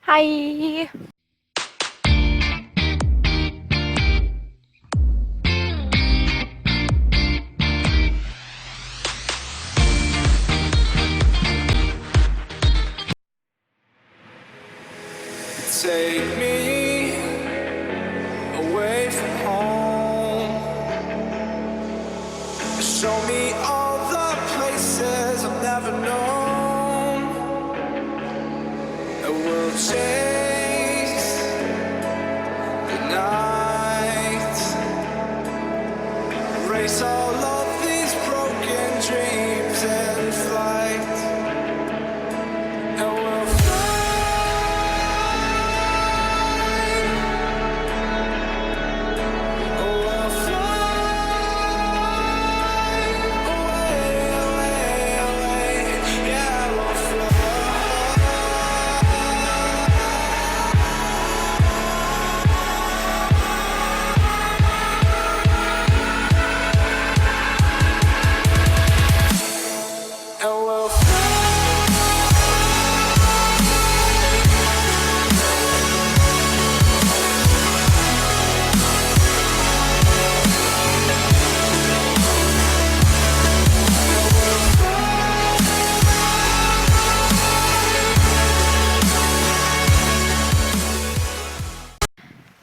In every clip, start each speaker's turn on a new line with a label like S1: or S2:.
S1: Hi.
S2: Take me away from home. Show me all the places I've never known. And we'll chase the night. Erase all of these broken dreams and flight. And we'll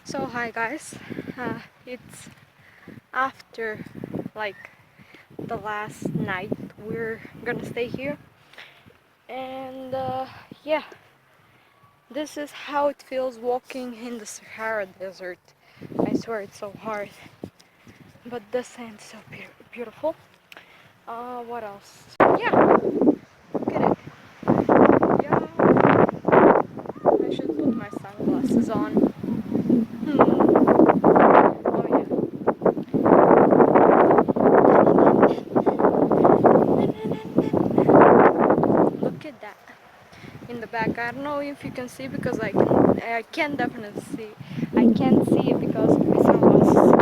S1: So hi guys. It's after like the last night we're gonna stay here, and yeah, this is how it feels walking in the Sahara Desert. I swear it's so hard, but the sand's so beautiful. What else? Yeah, look at it. Yeah, I should put my sunglasses on. Oh yeah. Look at that in the back. I don't know if you can see because I can definitely see. I can't see it because of my sunglasses.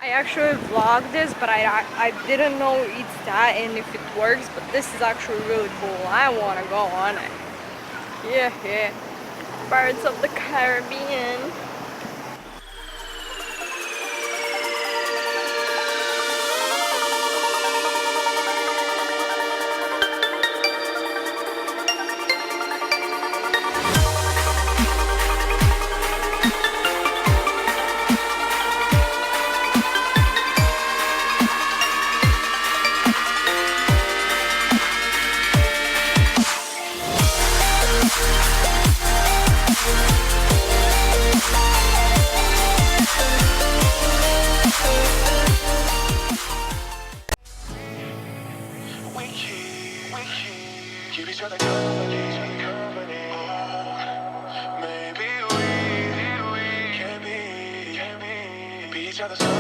S1: I actually vlogged this, but I didn't know it's that and if it works. But this is actually really cool. I want to go on it. Yeah, yeah. Pirates of the Caribbean.
S2: keep each other company. Maybe we can be each other's